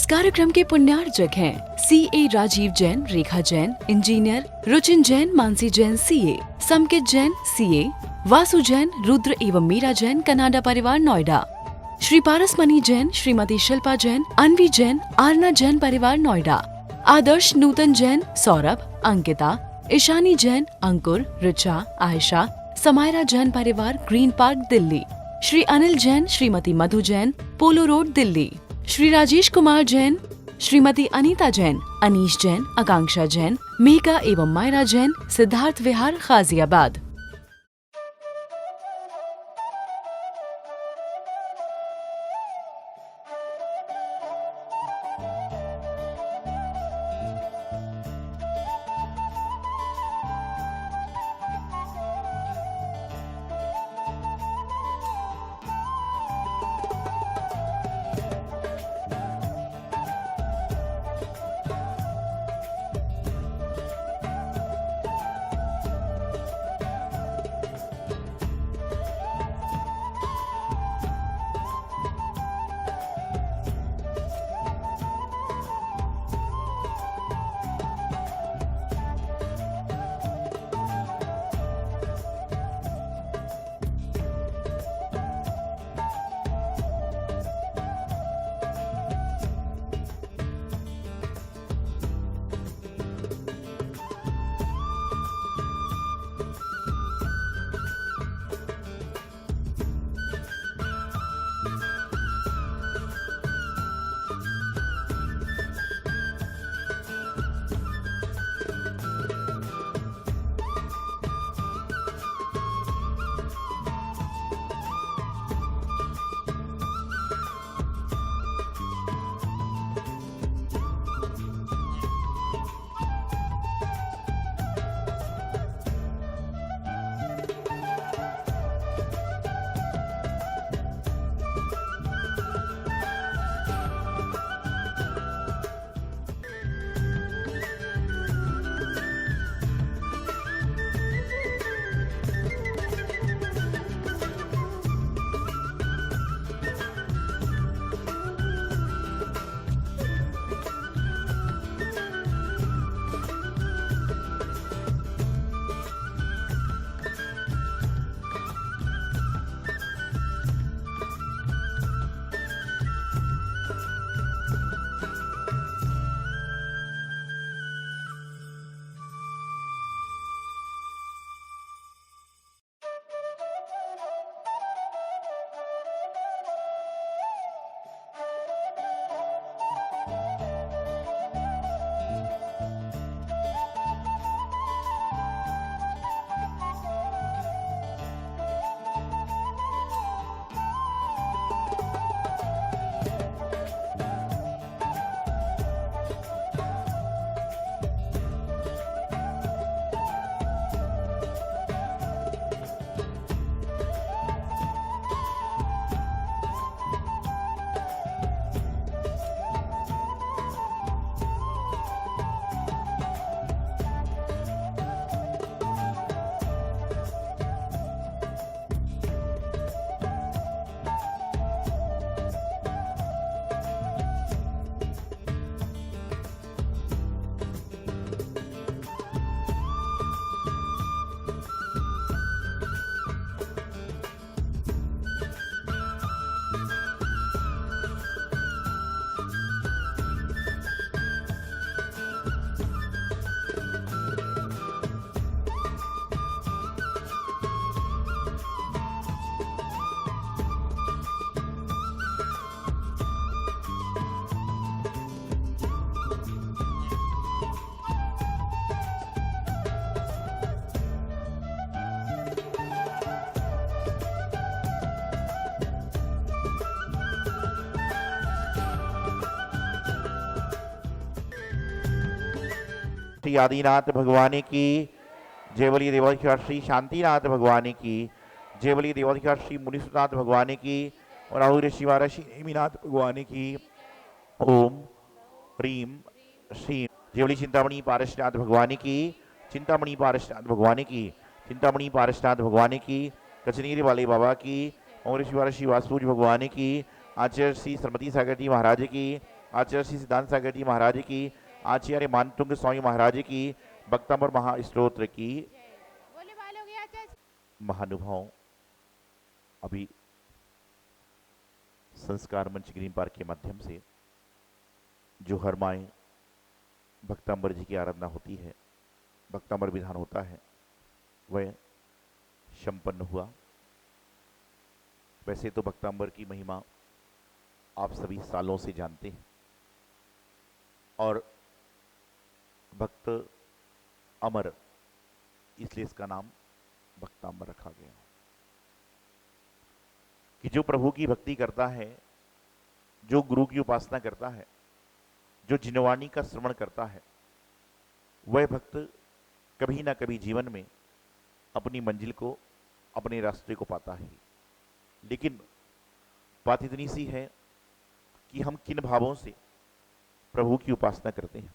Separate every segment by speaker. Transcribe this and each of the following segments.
Speaker 1: इस कार्यक्रम के पुण्यार्जक हैं CA Rajiv Jain, Rekha Jain engineer, Ruchin Jain, Mansi Jain CA, Samkit Jain CA, Vasu Jain, Rudra एवं मीरा जैन, कनाडा परिवार नोएडा। श्री पारसमणि जैन, श्रीमती शिल्पा जैन, अनवी जैन, आरना जैन परिवार नोएडा। आदर्श नूतन जैन, सौरभ, अंकिता, ईशानी जैन, अंकुर, ऋचा, आयशा, समायरा जैन परिवार ग्रीन पार्क दिल्ली। श्री अनिल जैन, श्रीमती मधु जैन, पोलो रोड दिल्ली। श्री राजेश कुमार जैन, श्रीमती अनीता जैन, अनीश जैन, आकांक्षा जैन, मेघा एवं मायरा जैन, सिद्धार्थ विहार गाजियाबाद।
Speaker 2: श्री आदिनाथ भगवान की जय, बोलिए देवाधिकार श्री शांतिनाथ भगवान की जय, बोलिए देवाधिकार श्री मुनिसुनाथ भगवान की और आहुर शिवारा श्री नेमिनाथ भगवान की। ओम ह्रीम श्री जय, बोलिए चिंतामणि पारसनाथ भगवान की, चिंतामणि पारसनाथ भगवान की, चिंतामणि पारसनाथ भगवान की, कचनीर वाले बाबा की, और शिवारा श्री वासुज भगवान की, आचार्य श्री सरमती सागर जी महाराज की, आचार्य श्री सिद्धांत सागर जी महाराज की, आचार्य मानतुंग स्वामी महाराज की, भक्तामर महास्तोत्र की।
Speaker 3: बोले बालों की आचार्य।
Speaker 2: महानुभाव, अभी संस्कार मंच ग्रीन पार्क के माध्यम से जो हर माए भक्तांबर जी की आराधना होती है, भक्तांबर विधान होता है, वह संपन्न हुआ। वैसे तो भक्तांबर की महिमा आप सभी सालों से जानते हैं और भक्त अमर, इसलिए इसका नाम भक्तांबर रखा गया कि जो प्रभु की भक्ति करता है, जो गुरु की उपासना करता है, जो जिनवाणी का श्रवण करता है, वह भक्त कभी ना कभी जीवन में अपनी मंजिल को, अपने रास्ते को पाता है। लेकिन बात इतनी सी है कि हम किन भावों से प्रभु की उपासना करते हैं।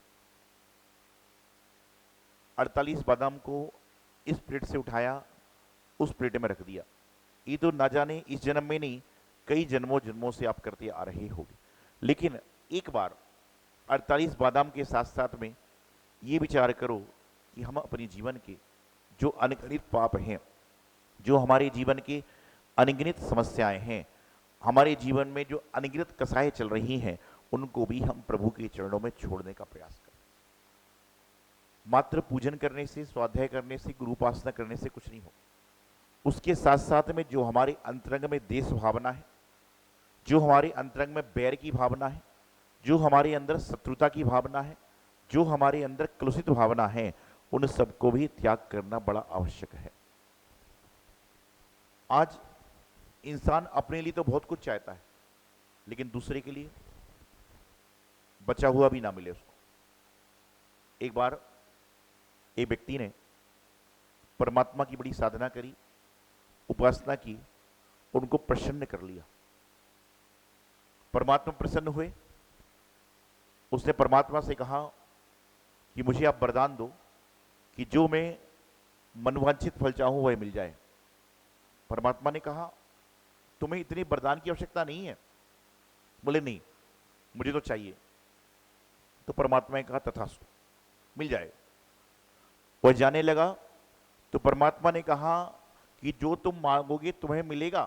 Speaker 2: 48 बादाम को इस प्लेट से उठाया, उस प्लेट में रख दिया। ये तो ना जाने इस जन्म में नहीं, कई जन्मों जन्मों से आप करते आ रहे होंगे। लेकिन एक बार 48 बादाम के साथ साथ में ये विचार करो कि हम अपने जीवन के जो अनगिनत पाप हैं, जो हमारे जीवन के अनगिनत समस्याएं हैं, हमारे जीवन में जो अनगिनत कसाएं चल रही हैं, उनको भी हम प्रभु के चरणों में छोड़ने का प्रयास करें। मात्र पूजन करने से, स्वाध्याय करने से, गुरु उपासना करने से कुछ नहीं हो। उसके साथ साथ में जो हमारे अंतरंग में देश भावना है, जो हमारे अंतरंग में बैर की भावना है, जो हमारे अंदर शत्रुता की भावना है, जो हमारे अंदर कलुषित भावना है, उन सबको भी त्याग करना बड़ा आवश्यक है। आज इंसान अपने लिए तो बहुत कुछ चाहता है, लेकिन दूसरे के लिए बचा हुआ भी ना मिले उसको। एक बार एक व्यक्ति ने परमात्मा की बड़ी साधना करी, उपासना की, उनको प्रसन्न कर लिया। परमात्मा प्रसन्न हुए। उसने परमात्मा से कहा कि मुझे आप वरदान दो कि जो मैं मनवांछित फल चाहूं वह मिल जाए। परमात्मा ने कहा तुम्हें इतनी वरदान की आवश्यकता नहीं है। बोले नहीं, मुझे तो चाहिए। तो परमात्मा ने कहा तथास्तु, मिल जाए। वह जाने लगा तो परमात्मा ने कहा कि जो तुम मांगोगे तुम्हें मिलेगा,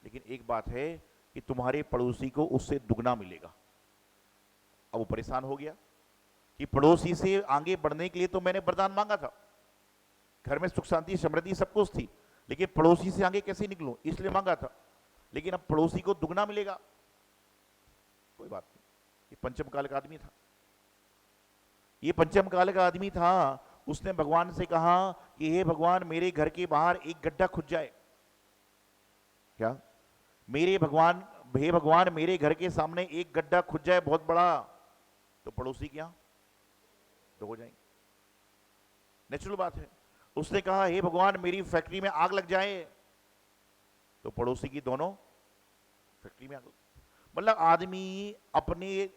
Speaker 2: लेकिन एक बात है कि तुम्हारे पड़ोसी को उससे दुगना मिलेगा। अब वो परेशान हो गया कि पड़ोसी से आगे बढ़ने के लिए तो मैंने वरदान मांगा था, घर में सुख शांति समृद्धि सब कुछ थी, लेकिन पड़ोसी से आगे कैसे निकलूं, इसलिए मांगा था, लेकिन अब पड़ोसी को दुगना मिलेगा। कोई बात नहीं, ये पंचम काल का आदमी था। ये पंचम काल का आदमी था। उसने भगवान से कहा कि हे भगवान, मेरे घर के बाहर एक गड्ढा खुद जाए। क्या? मेरे भगवान, हे भगवान, मेरे घर के सामने एक गड्ढा खुद जाए बहुत बड़ा, तो पड़ोसी क्या तो हो जाएंगे। नेचुरल बात है। उसने कहा हे भगवान, मेरी फैक्ट्री में आग लग जाए, तो पड़ोसी की दोनों फैक्ट्री में आग। मतलब आदमी अपने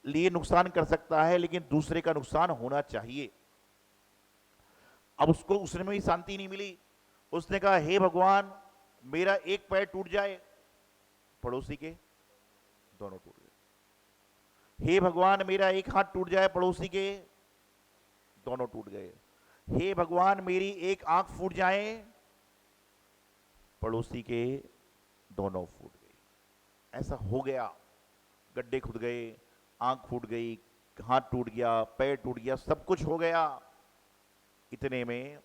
Speaker 2: लिए नुकसान कर सकता है, लेकिन दूसरे का नुकसान होना चाहिए। अब उसको उसने में भी शांति नहीं मिली। उसने कहा हे भगवान, मेरा एक पैर टूट जाए, पड़ोसी के दोनों टूट गए। हे भगवान, मेरा एक हाथ टूट जाए, पड़ोसी के दोनों टूट गए। हे भगवान, मेरी एक आंख फूट जाए, पड़ोसी के दोनों फूट गए। ऐसा हो गया। गड्ढे खुद गए, आंख फूट गई, हाथ टूट गया, पैर टूट गया, सब कुछ हो गया। इतने में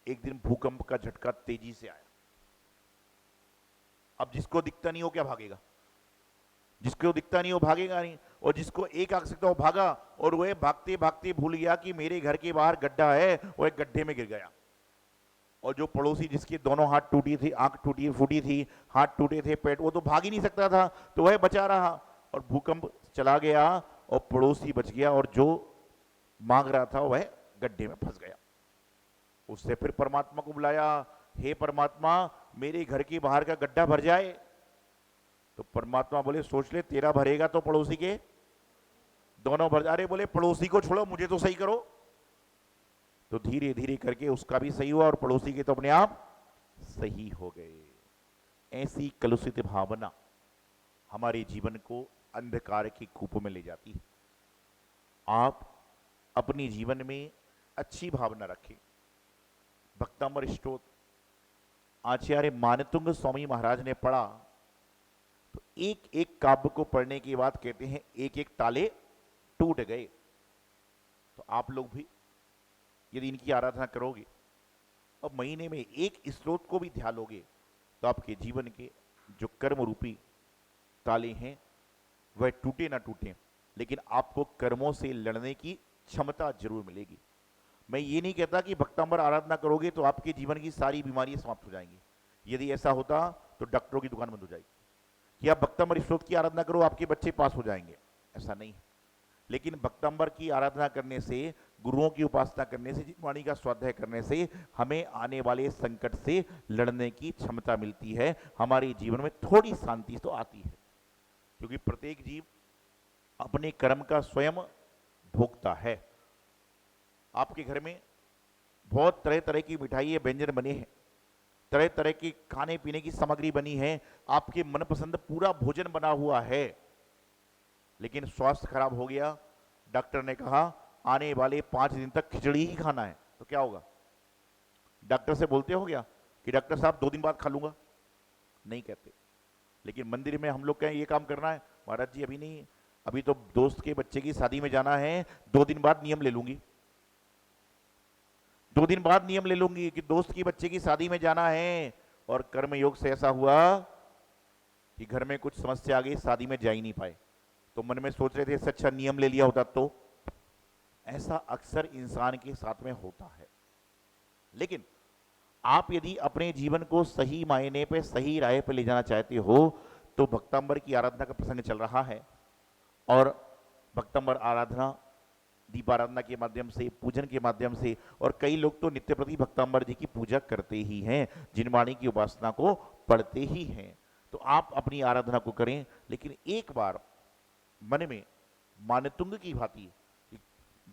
Speaker 2: एक दिन भूकंप का झटका तेजी से आया। अब जिसको दिखता नहीं हो क्या भागेगा? जिसको दिखता नहीं हो भागेगा नहीं। और जिसको एक आंख सकता हो भागा, और वह भागते भागते भूल गया कि मेरे घर के बाहर गड्ढा है, वह एक गड्ढे में गिर गया। और जो पड़ोसी जिसके दोनों हाथ टूटी थी, आंख टूटी फूटी थी, हाथ टूटे थे, पेट, वो तो भाग ही नहीं सकता था, तो वह बचा रहा। और भूकंप चला गया और पड़ोसी बच गया, और जो मांग रहा था वह गड्ढे में फंस गया। उससे फिर परमात्मा को बुलाया, हे परमात्मा, मेरे घर के बाहर का गड्ढा भर जाए। तो परमात्मा बोले सोच ले, तेरा भरेगा तो पड़ोसी के दोनों भर जा रहे। बोले पड़ोसी को छोड़ो, मुझे तो सही करो। तो धीरे धीरे करके उसका भी सही हुआ, और पड़ोसी के तो अपने आप सही हो गए। ऐसी कलुषित भावना हमारे जीवन को अंधकार के कूपों में ले जाती है। आप अपने जीवन में अच्छी भावना रखें। भक्तामर स्तोत्र आचार्य मानतुंग स्वामी महाराज ने पढ़ा तो एक एक काव्य को पढ़ने के बाद कहते हैं एक एक ताले टूट गए। तो आप लोग भी यदि इनकी आराधना करोगे और महीने में एक स्रोत को भी ध्यान लोगे तो आपके जीवन के जो कर्म रूपी ताले हैं वह टूटे ना टूटे, लेकिन आपको कर्मों से लड़ने की क्षमता जरूर मिलेगी। मैं ये नहीं कहता कि भक्तांबर आराधना करोगे तो आपके जीवन की सारी बीमारियां समाप्त हो जाएंगी। यदि ऐसा होता तो डॉक्टरों की दुकान बंद हो जाएगी। कि आप भक्तांबर स्रोत की आराधना करो आपके बच्चे पास हो जाएंगे, ऐसा नहीं है। लेकिन भक्तांबर की आराधना करने से, गुरुओं की उपासना करने से, वाणी का स्वाध्याय करने से हमें आने वाले संकट से लड़ने की क्षमता मिलती है। हमारे जीवन में थोड़ी शांति तो आती है, क्योंकि प्रत्येक जीव अपने कर्म का स्वयं भोगता है। आपके घर में बहुत तरह तरह की मिठाई व्यंजन बने हैं, तरह तरह की खाने पीने की सामग्री बनी है, आपके मनपसंद पूरा भोजन बना हुआ है, लेकिन स्वास्थ्य खराब हो गया, डॉक्टर ने कहा आने वाले 5 दिन तक खिचड़ी ही खाना है, तो क्या होगा? डॉक्टर से बोलते हो गया कि डॉक्टर साहब 2 दिन बाद खा लूंगा? नहीं कहते। लेकिन मंदिर में हम लोग कहें ये काम करना है, महाराज जी अभी नहीं, अभी तो दोस्त के बच्चे की शादी में जाना है, 2 दिन बाद नियम ले लूंगी, 2 दिन बाद नियम ले लूंगी कि दोस्त की बच्चे की शादी में जाना है। और कर्म योग से ऐसा हुआ कि घर में कुछ समस्या आ गई, शादी में जा ही नहीं पाए, तो मन में सोच रहे थे इससे अच्छा नियम ले लिया होता। तो ऐसा अक्सर इंसान के साथ में होता है। लेकिन आप यदि अपने जीवन को सही मायने पे, सही राह पे ले जाना चाहते हो तो भक्तांबर की आराधना का प्रसंग चल रहा है, और भक्तांबर आराधना दीपाराधना के माध्यम से, पूजन के माध्यम से, और कई लोग तो नित्य प्रति भक्तांबर जी की पूजा करते ही हैं, जिनवाणी की उपासना को पढ़ते ही हैं। तो आप अपनी आराधना को करें, लेकिन एक बार मन में मानतुंग की भांति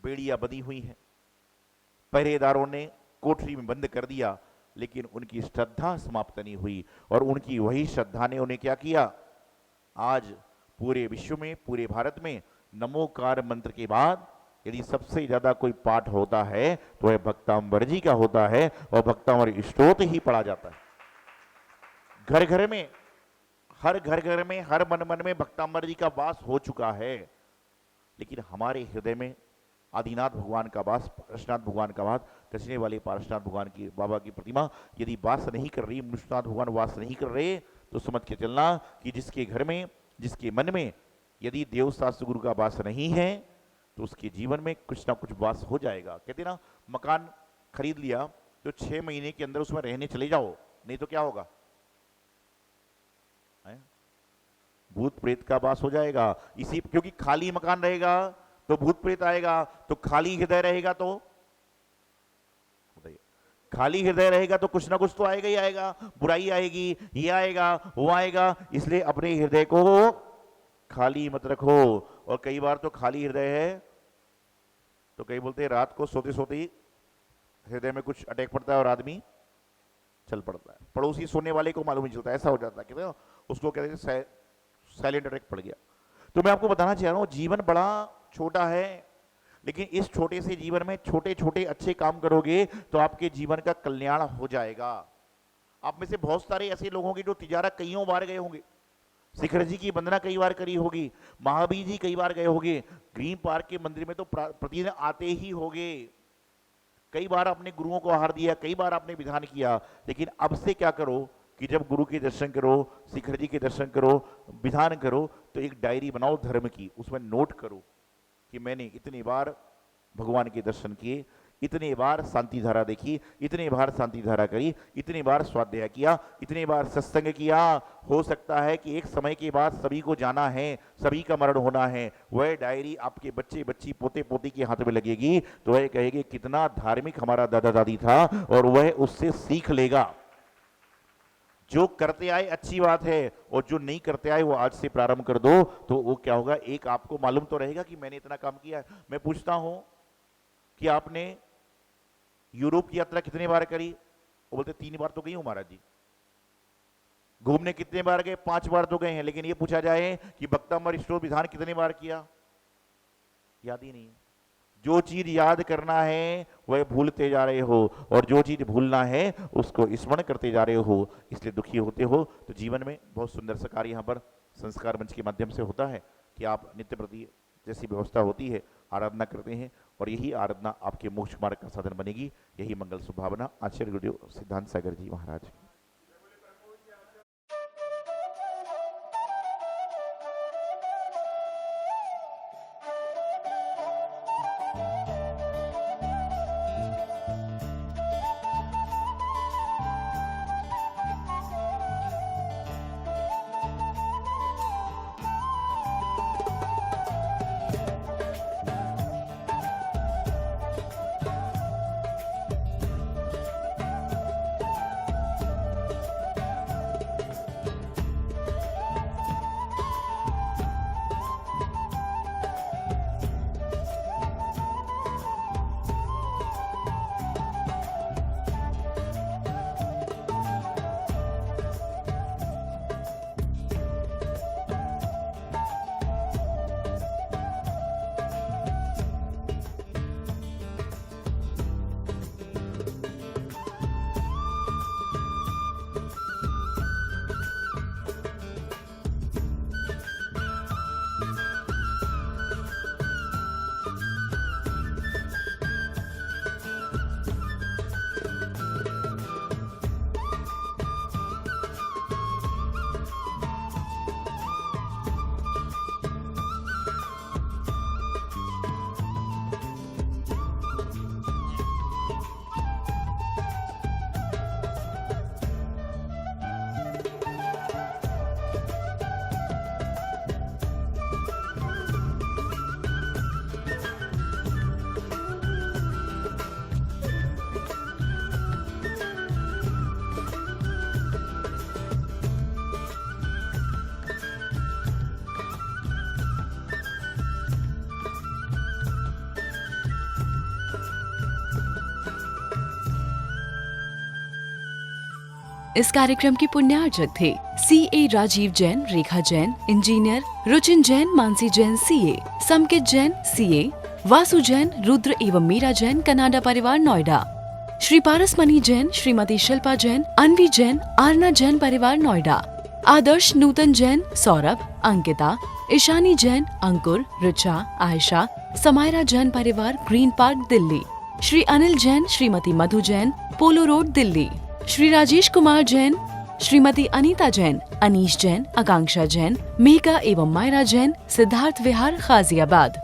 Speaker 2: बेड़ियां बंधी हुई हैं, पहरेदारों ने कोठरी में बंद कर दिया, लेकिन उनकी श्रद्धा समाप्त नहीं हुई। और उनकी वही श्रद्धा ने उन्हें क्या किया? आज पूरे विश्व में, पूरे भारत में नमोकार मंत्र के बाद यदि सबसे ज्यादा कोई पाठ होता है तो वह भक्तांबर जी का होता है, और भक्तांबर स्तोत्र ही पढ़ा जाता है। घर घर में, हर घर में, हर मन मन में भक्तांबर जी का वास हो चुका है। लेकिन हमारे हृदय में आदिनाथ भगवान का वास, पारसनाथ भगवान का वास, कचने वाले पारसनाथ भगवान की, बाबा की प्रतिमा यदि वास नहीं कर रही, मनुष्यनाथ भगवान वास नहीं कर रहे, तो समझ के चलना कि जिसके घर में, जिसके मन में यदि देव शास्त्र गुरु का वास नहीं है तो उसके जीवन में कुछ ना कुछ वास हो जाएगा। कहते ना, मकान खरीद लिया तो 6 महीने के अंदर उसमें रहने चले जाओ, नहीं तो क्या होगा? भूत प्रेत का वास हो जाएगा। इसी क्योंकि खाली मकान रहेगा तो भूत प्रेत आएगा, तो खाली हृदय रहेगा तो बताइए, खाली हृदय रहेगा तो कुछ ना कुछ तो आएगा ही आएगा, बुराई आएगी, ये आएगा, वो आएगा। इसलिए अपने हृदय को खाली मत रखो। और कई बार तो खाली हृदय है तो कई बोलते हैं रात को सोते सोते ही हृदय में कुछ अटैक पड़ता है और आदमी चल पड़ता है, पड़ोसी सोने वाले को मालूम नहीं चलता, ऐसा हो जाता है। कहते हो उसको कहते हैं साइलेंट अटैक पड़ गया। तो मैं आपको बताना चाह रहा हूं, जीवन बड़ा छोटा है, लेकिन इस छोटे से जीवन में छोटे छोटे अच्छे काम करोगे तो आपके जीवन का कल्याण हो जाएगा। आप में से बहुत सारे ऐसे लोग होंगे जो तिजारा कईयों बार गए होंगे, शिखर जी की वंदना कई बार करी होगी, महावीर जी कई बार गए होंगे, ग्रीन पार्क के मंदिर में तो प्रतिदिन आते ही होंगे, कई बार अपने गुरुओं को आहार दिया, कई बार आपने विधान किया। लेकिन अब से क्या करो कि जब गुरु के दर्शन करो, शिखर जी के दर्शन करो, विधान करो, तो एक डायरी बनाओ धर्म की, उसमें नोट करो कि मैंने इतनी बार भगवान के दर्शन किए, इतने बार शांति धारा देखी, इतने बार शांति धारा करी, इतने बार स्वाध्याय किया, इतने बार सत्संग किया। हो सकता है कि एक समय के बाद सभी को जाना है, सभी का मरण होना है। वह डायरी आपके बच्चे बच्ची पोते पोती के हाथ में लगेगी तो वह कहेगी कितना धार्मिक हमारा दादा दादी था, और वह उससे सीख लेगा। जो करते आए अच्छी बात है, और जो नहीं करते आए वो आज से प्रारंभ कर दो, तो वो क्या होगा, एक आपको मालूम तो रहेगा कि मैंने इतना काम किया है। मैं पूछता हूं कि आपने यूरोप की यात्रा कितने बार करी? वो बोलते 3 बार तो गई हूं महाराज जी। घूमने कितने बार गए? 5 बार तो गए हैं, लेकिन ये पूछा जाए कि भक्तम्बर स्टोर विधान कितने बार किया? याद ही नहीं। जो चीज याद करना है वह भूलते जा रहे हो, और जो चीज भूलना है उसको स्मरण करते जा रहे हो, इसलिए दुखी होते हो। तो जीवन में बहुत सुंदर सा कार्य यहाँ पर संस्कार मंच के माध्यम से होता है कि आप नित्य प्रति जैसी व्यवस्था होती है आराधना करते हैं, और यही आराधना आपके मोक्ष मार्ग का साधन बनेगी। यही मंगल सुभावना आचार्य गुरुदेव सिद्धांत सागर जी महाराज की।
Speaker 1: इस कार्यक्रम की पुण्यार्चक थे CA Rajiv Jain, Rekha Jain engineer, Ruchin Jain, Mansi Jain CA, Samkit Jain CA, Vasu Jain, Rudra एवं मीरा जैन, कनाडा परिवार नोएडा। श्री पारस मणि जैन, श्रीमती शिल्पा जैन, अनवी जैन, आरना जैन परिवार नोएडा। आदर्श नूतन जैन, सौरभ, अंकिता, ईशानी जैन, अंकुर, ऋचा, आयशा, समायरा जैन परिवार ग्रीन पार्क दिल्ली। श्री अनिल जैन, श्रीमती मधु जैन, पोलो रोड दिल्ली। श्री राजेश कुमार जैन, श्रीमती अनीता जैन, अनीश जैन, आकांक्षा जैन, मेघा एवं मायरा जैन, सिद्धार्थ विहार गाजियाबाद।